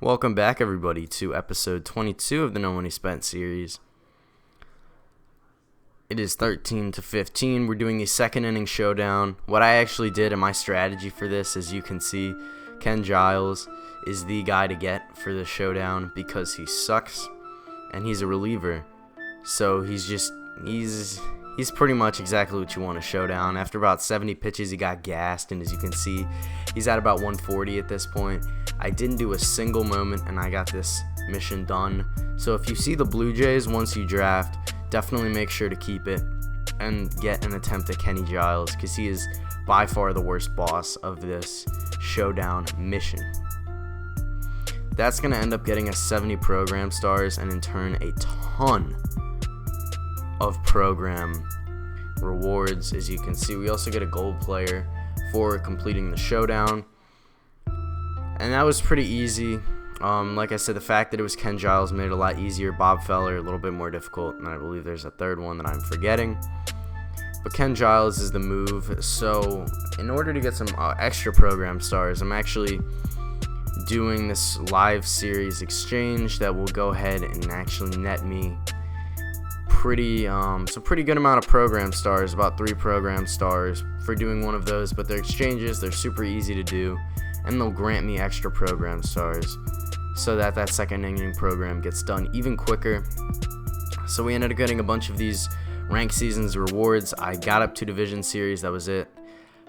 Welcome back, everybody, to episode 22 of the No Money Spent series. It is 13-15. We're doing the second inning showdown. What I actually did in my strategy for this, as you can see, Ken Giles is the guy to get for this showdown because he sucks and he's a reliever. So he's pretty much exactly what you want to showdown. After about 70 pitches, he got gassed, and as you can see, he's at about 140 at this point. I didn't do a single moment, and I got this mission done. So if you see the Blue Jays once you draft, definitely make sure to keep it and get an attempt at Kenny Giles, because he is by far the worst boss of this showdown mission. That's going to end up getting us 70 program stars, and in turn a ton of program rewards. As you can see, we also get a gold player for completing the showdown, and that was pretty easy. Like I said, the fact that it was Ken Giles made it a lot easier. Bob Feller a little bit more difficult, and I believe there's a third one that I'm forgetting, but Ken Giles is the move. So in order to get some extra program stars, I'm actually doing this live series exchange that will go ahead and actually net me pretty good amount of program stars, about 3 program stars for doing one of those. But they're exchanges, they're super easy to do, and they'll grant me extra program stars so that second inning program gets done even quicker. So we ended up getting a bunch of these rank seasons rewards. I got up to division series, that was it.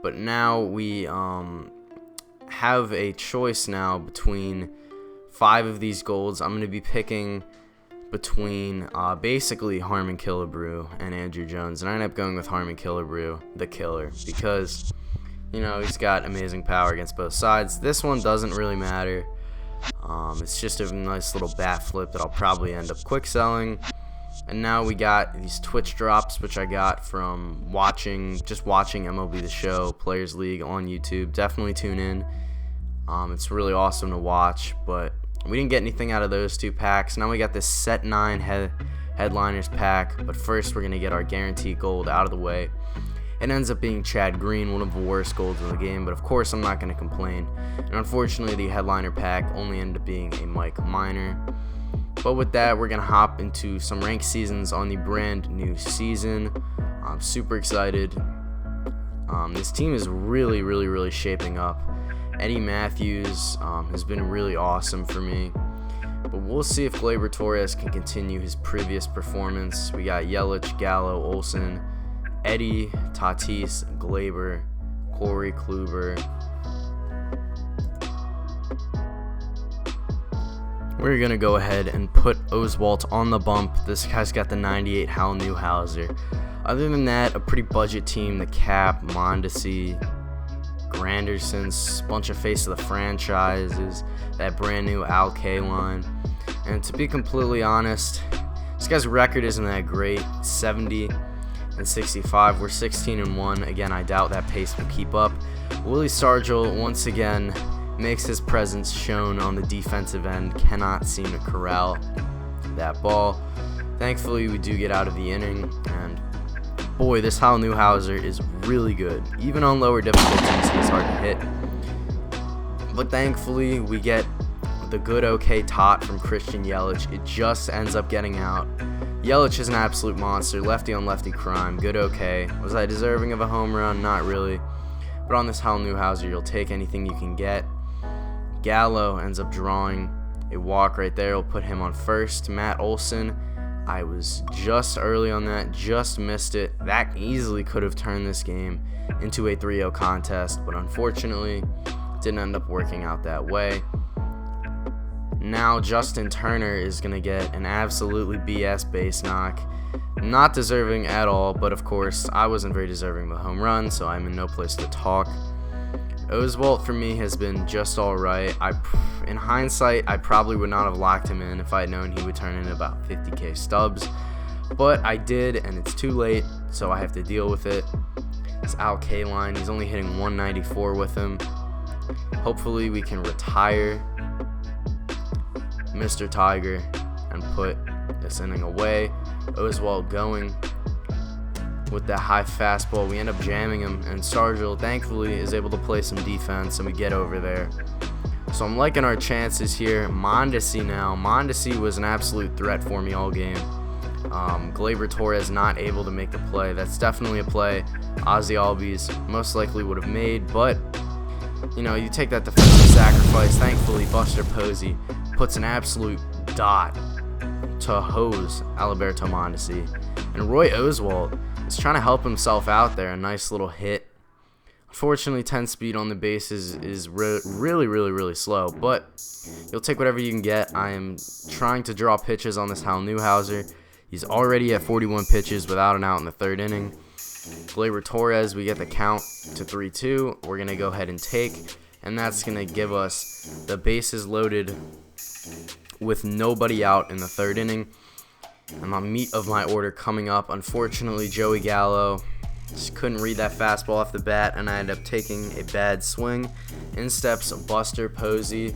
But now we have a choice now between 5 of these golds. I'm going to be picking between basically Harmon Killebrew and Andrew Jones, and I ended up going with Harmon Killebrew, the killer, because he's got amazing power against both sides. This one doesn't really matter. It's just a nice little bat flip that I'll probably end up quick selling. And now we got these Twitch drops, which I got from watching MLB The Show, Players League on YouTube. Definitely tune in. It's really awesome to watch, but we didn't get anything out of those 2 packs. Now we got this set 9 headliners pack, but first we're going to get our guaranteed gold out of the way. It ends up being Chad Green, one of the worst golds in the game, but of course I'm not going to complain. And unfortunately, the headliner pack only ended up being a Mike Minor. But with that, we're going to hop into some ranked seasons on the brand new season. I'm super excited. This team is really shaping up. Eddie Matthews has been really awesome for me. But we'll see if Gleyber Torres can continue his previous performance. We got Yelich, Gallo, Olsen, Eddie, Tatis, Gleyber, Corey Kluber. We're going to go ahead and put Oswalt on the bump. This guy's got the 98 Hal Newhouser. Other than that, a pretty budget team. The Cap, Mondesi, Granderson's, bunch of face of the franchises, that brand new Al Kaline. And to be completely honest, this guy's record isn't that great. 70 and 65. We're 16-1. Again, I doubt that pace will keep up. Willie Stargell once again makes his presence shown on the defensive end. Cannot seem to corral that ball. Thankfully, we do get out of the inning, and boy, this Hal Newhouser is really good. Even on lower difficulties, he's hard to hit. But thankfully, we get the good okay tot from Christian Yelich. It just ends up getting out. Yelich is an absolute monster. Lefty on lefty crime. Good okay. Was I deserving of a home run? Not really. But on this Hal Newhouser, you'll take anything you can get. Gallo ends up drawing a walk right there. We'll put him on first. Matt Olson, I was just early on that, just missed it. That easily could have turned this game into a 3-0 contest, but unfortunately, it didn't end up working out that way. Now Justin Turner is going to get an absolutely BS base knock. Not deserving at all, but of course, I wasn't very deserving of a home run, so I'm in no place to talk. Oswalt for me has been just alright. In hindsight, I probably would not have locked him in if I had known he would turn in about 50k stubs. But I did, and it's too late, so I have to deal with it. It's Al Kaline. He's only hitting 194 with him. Hopefully we can retire Mr. Tiger and put this inning away. Oswalt going with that high fastball. We end up jamming him, and Stargell thankfully is able to play some defense, and we get over there. So I'm liking our chances here. Mondesi now. Mondesi was an absolute threat for me all game. Gleyber Torres not able to make the play. That's definitely a play Ozzy Albies most likely would have made, but you know, you take that defensive sacrifice. Thankfully, Buster Posey puts an absolute dot to hose Alberto Mondesi. And Roy Oswalt is trying to help himself out there. A nice little hit. Unfortunately, 10 speed on the bases is really slow, but you'll take whatever you can get. I am trying to draw pitches on this Hal Newhouser. He's already at 41 pitches without an out in the third inning. Gleyber Torres, we get the count to 3-2. We're going to go ahead and take, and that's going to give us the bases loaded with nobody out in the third inning. And my meat of my order coming up. Unfortunately, Joey Gallo just couldn't read that fastball off the bat, and I ended up taking a bad swing. In steps Buster Posey,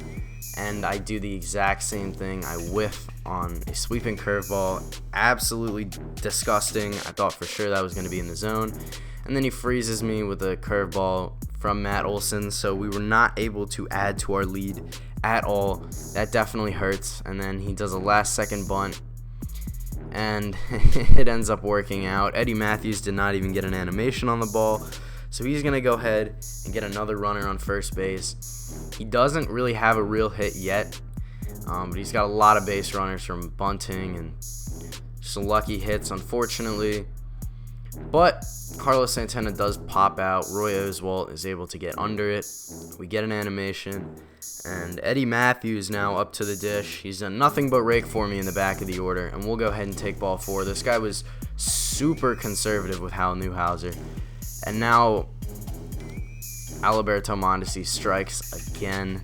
and I do the exact same thing. I whiff on a sweeping curveball. Absolutely disgusting. I thought for sure that was going to be in the zone. And then he freezes me with a curveball from Matt Olson, so we were not able to add to our lead at all. That definitely hurts. And then he does a last-second bunt, and it ends up working out. Eddie Matthews did not even get an animation on the ball, so he's going to go ahead and get another runner on first base. He doesn't really have a real hit yet, but he's got a lot of base runners from bunting and some lucky hits, unfortunately. But Carlos Santana does pop out. Roy Oswalt is able to get under it. We get an animation. And Eddie Matthews now up to the dish. He's done nothing but rake for me in the back of the order. And we'll go ahead and take ball 4. This guy was super conservative with Hal Newhouser. And now Alberto Mondesi strikes again.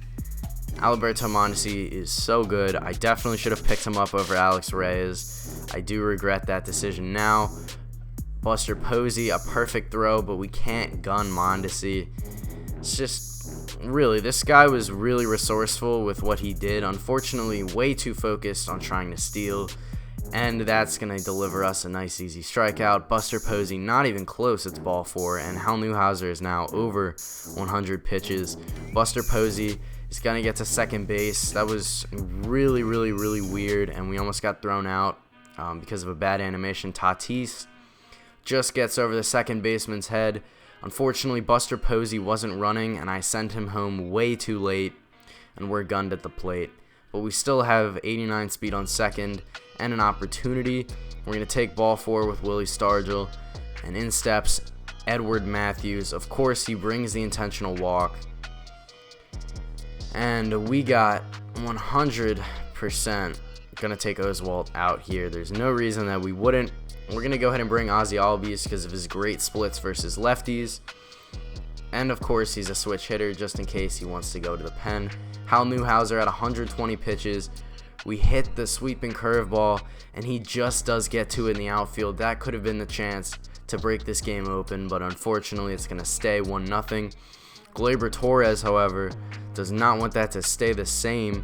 Alberto Mondesi is so good. I definitely should have picked him up over Alex Reyes. I do regret that decision now. Buster Posey, a perfect throw, but we can't gun Mondesi. It's just, really, this guy was really resourceful with what he did. Unfortunately, way too focused on trying to steal, and that's going to deliver us a nice, easy strikeout. Buster Posey, not even close, it's ball 4, and Hal Newhouser is now over 100 pitches. Buster Posey is going to get to second base. That was really weird, and we almost got thrown out because of a bad animation. Tatis just gets over the second baseman's head. Unfortunately, Buster Posey wasn't running, and I sent him home way too late, and we're gunned at the plate. But we still have 89 speed on second and an opportunity. We're going to take ball 4 with Willie Stargell, and in steps Edward Matthews. Of course, he brings the intentional walk, and we got 100% going to take Oswalt out here. There's no reason that we wouldn't. We're going to go ahead and bring Ozzy Albies because of his great splits versus lefties. And of course, he's a switch hitter just in case he wants to go to the pen. Hal Newhouser at 120 pitches. We hit the sweeping curveball, and he just does get to it in the outfield. That could have been the chance to break this game open, but unfortunately, it's going to stay 1-0. Gleyber Torres, however, does not want that to stay the same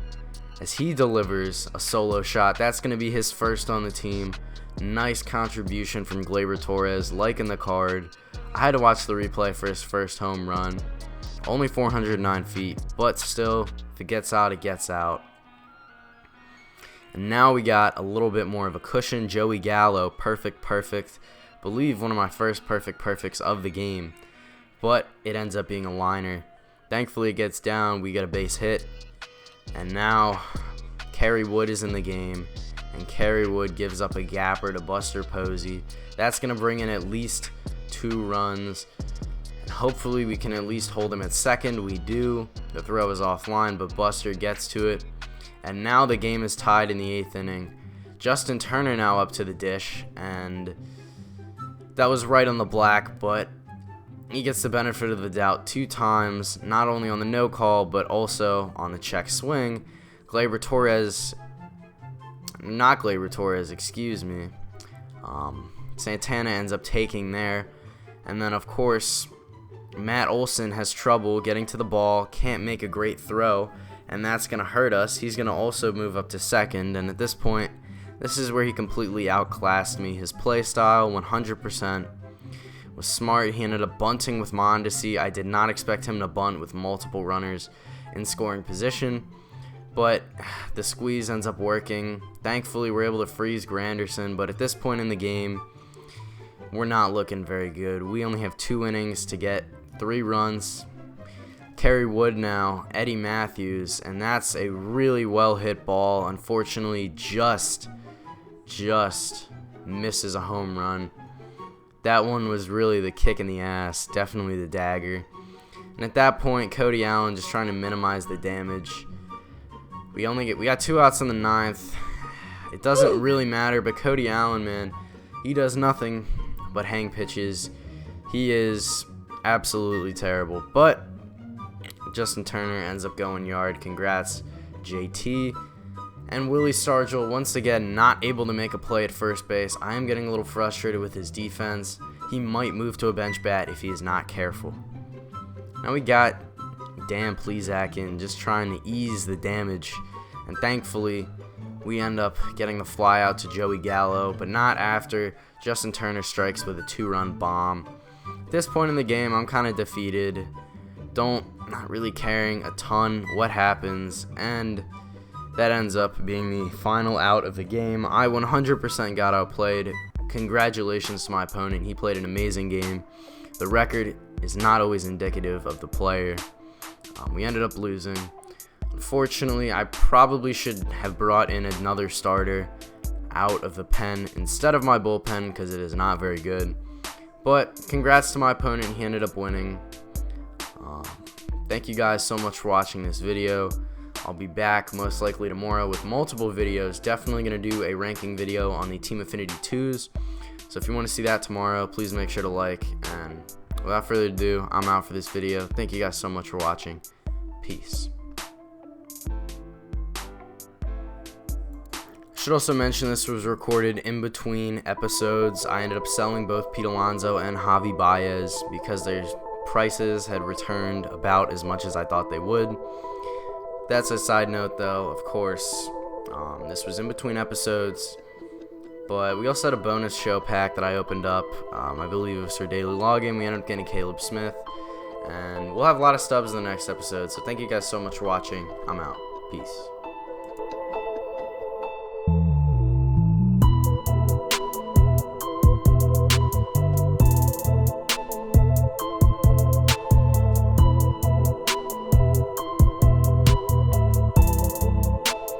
as he delivers a solo shot. That's going to be his first on the team. Nice contribution from Gleyber Torres, liking the card. I had to watch the replay for his first home run. Only 409 feet, but still, if it gets out, it gets out. And now we got a little bit more of a cushion. Joey Gallo, perfect. Believe one of my first perfects of the game. But it ends up being a liner. Thankfully, it gets down. We get a base hit. And now, Kerry Wood is in the game. And Kerry Wood gives up a gapper to Buster Posey. That's going to bring in at least 2 runs. And hopefully we can at least hold him at second. We do. The throw is offline, but Buster gets to it. And now the game is tied in the 8th inning. Justin Turner now up to the dish. And that was right on the black, but he gets the benefit of the doubt 2 times. Not only on the no call, but also on the check swing. Gleyber Torres... Not Gleyber Torres, excuse me. Santana ends up taking there. And then, of course, Matt Olson has trouble getting to the ball. Can't make a great throw. And that's going to hurt us. He's going to also move up to second. And at this point, this is where he completely outclassed me. His play style, 100%, was smart. He ended up bunting with Mondesi. I did not expect him to bunt with multiple runners in scoring position. But the squeeze ends up working. Thankfully, we're able to freeze Granderson, but at this point in the game, we're not looking very good. We only have 2 innings to get 3 runs. Kerry Wood now, Eddie Matthews, and that's a really well hit ball. Unfortunately, just misses a home run. That one was really the kick in the ass, definitely the dagger. And at that point, Cody Allen just trying to minimize the damage. We got 2 outs in the 9th. It doesn't really matter, but Cody Allen, man, he does nothing but hang pitches. He is absolutely terrible. But Justin Turner ends up going yard. Congrats, JT. And Willie Stargell, once again, not able to make a play at first base. I am getting a little frustrated with his defense. He might move to a bench bat if he is not careful. Now we got Dan Plesac in, just trying to ease the damage. And thankfully, we end up getting the fly out to Joey Gallo, but not after Justin Turner strikes with a 2-run bomb. At this point in the game, I'm kind of defeated. Not really caring a ton what happens, and that ends up being the final out of the game. I 100% got outplayed. Congratulations to my opponent. He played an amazing game. The record is not always indicative of the player. We ended up losing. Unfortunately, I probably should have brought in another starter out of the pen instead of my bullpen because it is not very good. But congrats to my opponent. He ended up winning. Thank you guys so much for watching this video. I'll be back most likely tomorrow with multiple videos. Definitely going to do a ranking video on the Team Affinity 2s. So if you want to see that tomorrow, please make sure to like. And without further ado, I'm out for this video. Thank you guys so much for watching. Peace. Should also mention this was recorded in between episodes. I ended up selling both Pete Alonso and Javi Baez because their prices had returned about as much as I thought they would. That's a side note though, of course. This was in between episodes, but we also had a bonus show pack that I opened up. I believe it was for Daily Login. We ended up getting Caleb Smith, and we'll have a lot of stubs in the next episode. So thank you guys so much for watching. I'm out. Peace.